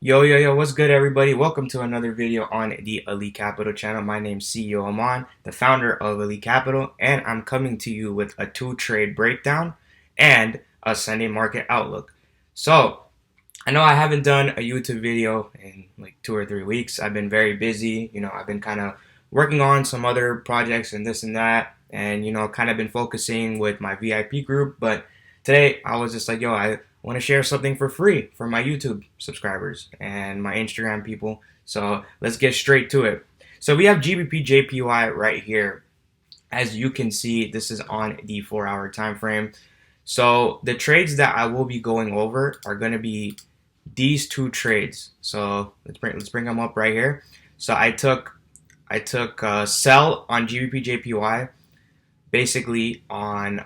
Yo, what's good, everybody? Welcome to another video on the Elite Capital channel. My name's CEO Aman, the founder of Elite Capital, and I'm coming to you with a two-trade breakdown and a Sunday market outlook. So, I know I haven't done a YouTube video in like 2 or 3 weeks. I've been very busy. I've been kind of working on some other projects and this and that, and kind of been focusing with my VIP group. But today I was just like, yo, I want to share something for free for my YouTube subscribers and my Instagram people. So let's get straight to it. So we have GBPJPY right here. As you can see, this is on the 4-hour time frame. So the trades that I will be going over are going to be these two trades. So let's bring them up right here. So I took sell on GBPJPY basically on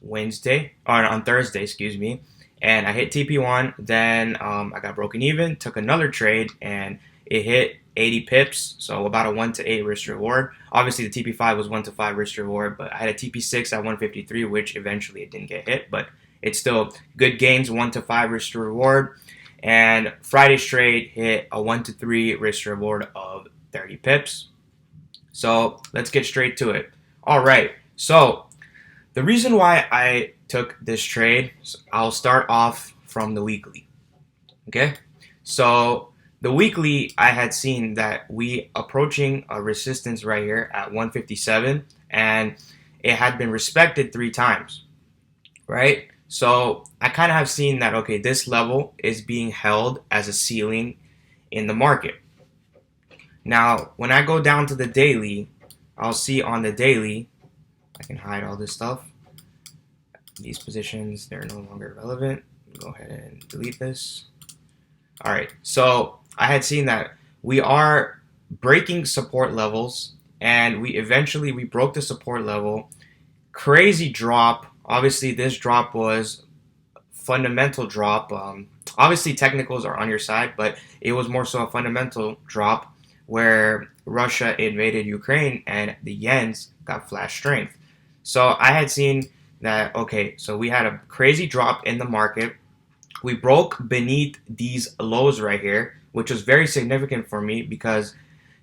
Wednesday or on Thursday, excuse me, and I hit TP1. Then I got broken even, took another trade, and it hit 80 pips, so about a 1 to 8 risk reward. Obviously, the TP5 was 1 to 5 risk reward, but I had a TP6 at 153, which eventually it didn't get hit, but it's still good gains, 1 to 5 risk reward. And Friday's trade hit a 1 to 3 risk reward of 30 pips. So let's get straight to it. All right, so the reason why I took this trade, I'll start off from the weekly. Okay, so the weekly, I had seen that we approaching a resistance right here at 157, and it had been respected 3 times, right? So I kind of have seen that, okay, this level is being held as a ceiling in the market. Now, when I go down to the daily, I'll see on the daily, I can hide all this stuff. These positions, they're no longer relevant. Go ahead and delete this. All right, so I had seen that we are breaking support levels, and we broke the support level. Crazy drop. Obviously, this drop was fundamental drop. Obviously, technicals are on your side, but it was more so a fundamental drop where Russia invaded Ukraine and the yens got flash strength. So I had seen that, okay, so we had a crazy drop in the market. We broke beneath these lows right here, which was very significant for me because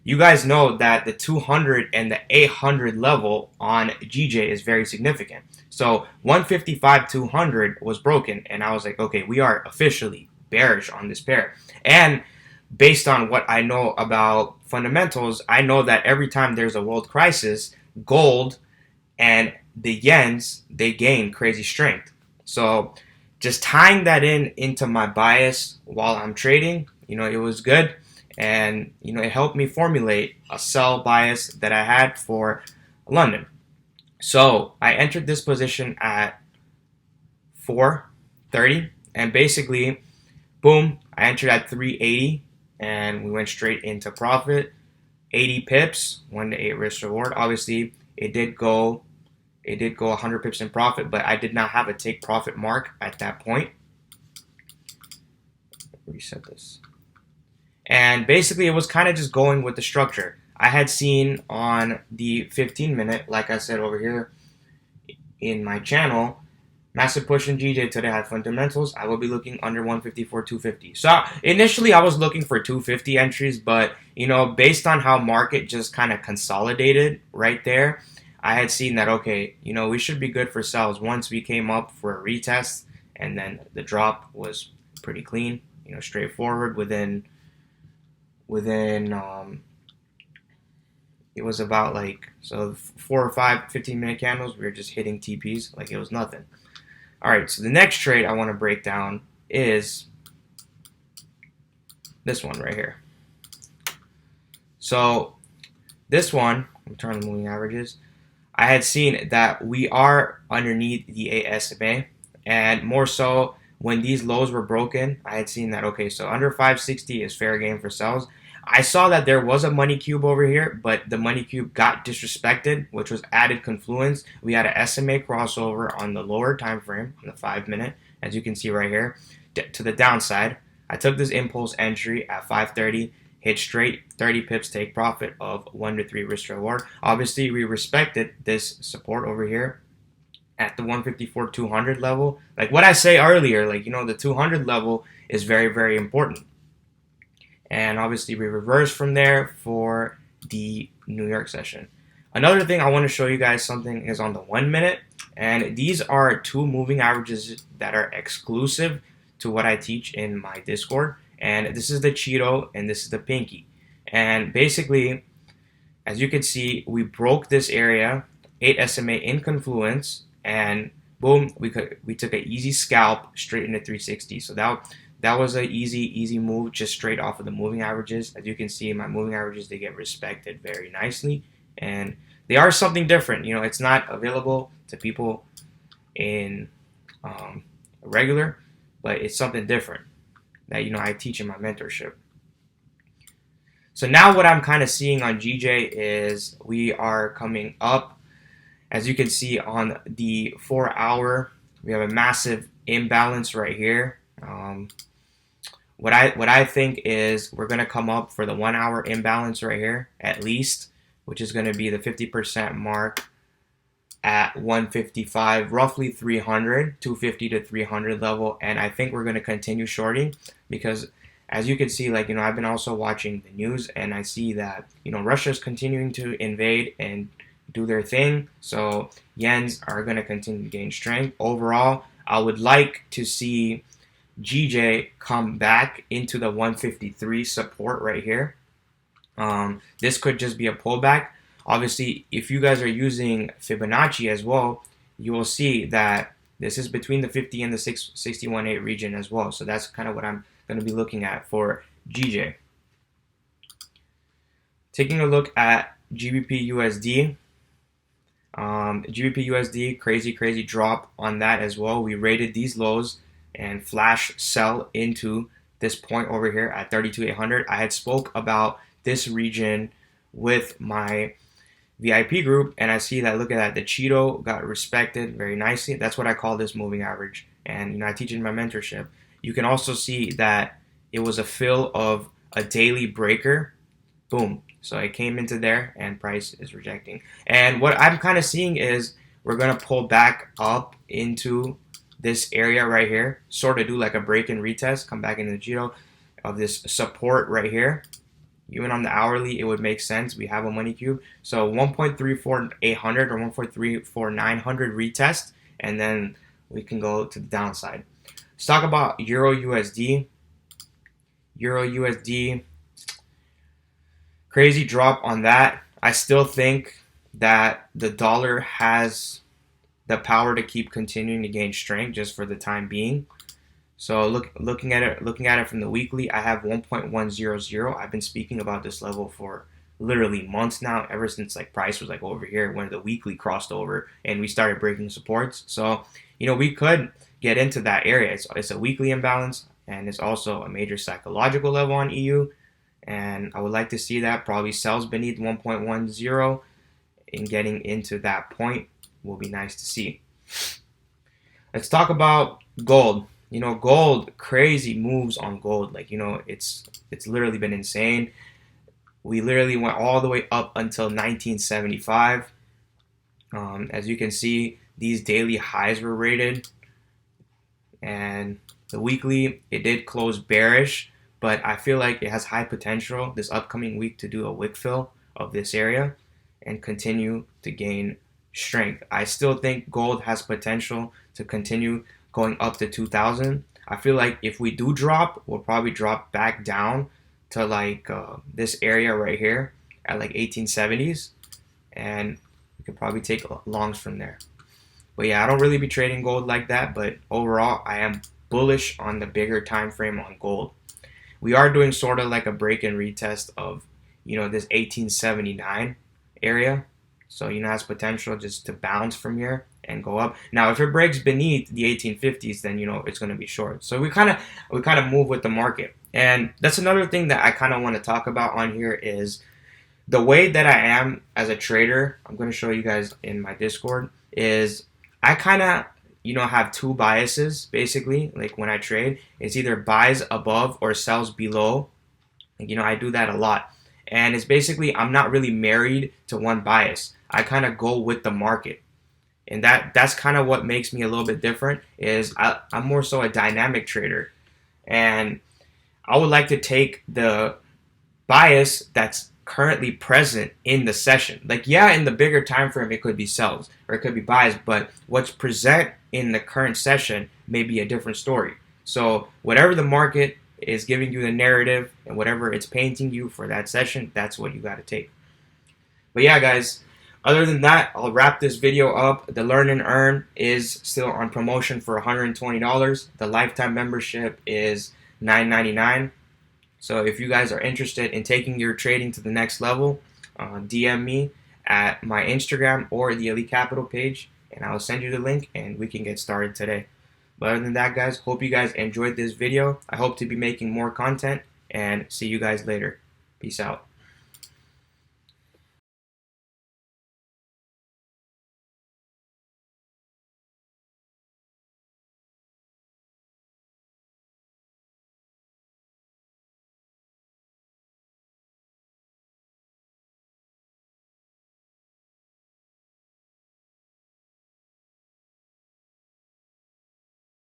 you guys know that the 200 and the 800 level on GJ is very significant. So 155 200 was broken, and I was like, okay, we are officially bearish on this pair. And based on what I know about fundamentals, I know that every time there's a world crisis, gold and the yens, they gain crazy strength. So just tying that into my bias while I'm trading, it was good. And, it helped me formulate a sell bias that I had for London. So I entered this position at 430, and basically, boom, I entered at 380, and we went straight into profit. 80 pips, 1 to 8 risk reward. Obviously, it did go 100 pips in profit, but I did not have a take profit mark at that point. Reset this. And basically, it was kind of just going with the structure. I had seen on the 15-minute, like I said over here in my channel, massive push in GJ today had fundamentals. I will be looking under 154, 250. So initially, I was looking for 250 entries, but based on how market just kind of consolidated right there, I had seen that, okay, we should be good for sells once we came up for a retest, and then the drop was pretty clean, straightforward within it was about like, so 4 or 5 15-minute candles, we were just hitting TPs like it was nothing. All right, so the next trade I want to break down is this one right here. So this one, I'm turning the moving averages. I had seen that we are underneath the ASMA, and more so when these lows were broken, I had seen that, okay, so under 560 is fair game for sells. I saw that there was a money cube over here, but the money cube got disrespected, which was added confluence. We had a SMA crossover on the lower time frame, on the 5-minute, as you can see right here, to the downside. I took this impulse entry at 530, hit straight 30 pips take profit of 1 to 3 risk reward. Obviously, we respected this support over here at the 154 200 level. Like what I say earlier, like the 200 level is very, very important. and obviously we reversed from there for the New York session. Another thing I want to show you guys something is on the 1 minute, and these are two moving averages that are exclusive to what I teach in my Discord. And this is the Cheeto and this is the Pinky. And basically, as you can see, we broke this area, 8 SMA in confluence, and boom, we took an easy scalp straight into 360. So that was an easy move, just straight off of the moving averages. As you can see, my moving averages, they get respected very nicely, and they are something different. You know, it's not available to people in regular, but it's something different that, you know, I teach in my mentorship. So now what I'm kind of seeing on GJ is we are coming up. As you can see on the 4 hour, we have a massive imbalance right here. What I think is we're gonna come up for the 1 hour imbalance right here at least, which is gonna be the 50% mark at 155, roughly 300, 250 to 300 level, and I think we're gonna continue shorting because, as you can see, like, you know, I've been also watching the news and I see that, you know, Russia's continuing to invade and do their thing, so yens are gonna continue to gain strength. Overall, I would like to see GJ come back into the 153 support right here. This could just be a pullback. Obviously, if you guys are using Fibonacci as well, you will see that this is between the 50 and the 61.8 region as well. So that's kind of what I'm going to be looking at for GJ. Taking a look at GBPUSD. GBPUSD, crazy drop on that as well. We rated these lows and flash sell into this point over here at 32,800. I had spoke about this region with my VIP group, and I see that, look at that, the Cheeto got respected very nicely. That's what I call this moving average, and, you know, I teach in my mentorship. You can also see that it was a fill of a daily breaker. Boom. So it came into there and price is rejecting. And what I'm kind of seeing is we're going to pull back up into this area right here, sort of do like a break and retest, come back into the Cheeto of this support right here. Even on the hourly, it would make sense. We have a money cube. So 1.34800 or 1.34900 retest, and then we can go to the downside. Let's talk about EURUSD. EURUSD, crazy drop on that. I still think that the dollar has the power to keep continuing to gain strength just for the time being. So looking at it from the weekly, I have 1.100. I've been speaking about this level for literally months now, ever since like price was like over here when the weekly crossed over and we started breaking supports. So, you know, we could get into that area. It's a weekly imbalance, and it's also a major psychological level on EU, and I would like to see that probably sells beneath 1.10, and getting into that point will be nice to see. Let's talk about gold. You know, gold, crazy moves on gold. Like, you know, it's literally been insane. We literally went all the way up until 1975. As you can see, these daily highs were rated, and the weekly, it did close bearish, but I feel like it has high potential this upcoming week to do a wick fill of this area and continue to gain strength. I still think gold has potential to continue going up to 2000. I feel like if we do drop, we'll probably drop back down to like this area right here at like 1870s, and we could probably take longs from there. But yeah, I don't really be trading gold like that, but overall I am bullish on the bigger time frame on gold. We are doing sort of like a break and retest of, you know, this 1879 area. So, you know, it has potential just to bounce from here and go up. Now, if it breaks beneath the 1850s, then, you know, it's going to be short. So we kind of move with the market. And that's another thing that I kind of want to talk about on here is the way that I am as a trader. I'm going to show you guys in my Discord is I kind of, you know, have two biases basically. Like when I trade, it's either buys above or sells below. Like, you know, I do that a lot. And it's basically, I'm not really married to one bias. I kind of go with the market. And that's kind of what makes me a little bit different is I'm more so a dynamic trader. And I would like to take the bias that's currently present in the session. Like, yeah, in the bigger time frame, it could be sells or it could be buys, but what's present in the current session may be a different story. So whatever the market is giving you the narrative and whatever it's painting you for that session, that's what you got to take. But yeah, guys, other than that, I'll wrap this video up. The Learn and Earn is still on promotion for $120. The lifetime membership is $9.99. So if you guys are interested in taking your trading to the next level, DM me at my Instagram or the Elite Capital page, and I'll send you the link and we can get started today. But other than that, guys, hope you guys enjoyed this video. I hope to be making more content, and see you guys later. Peace out.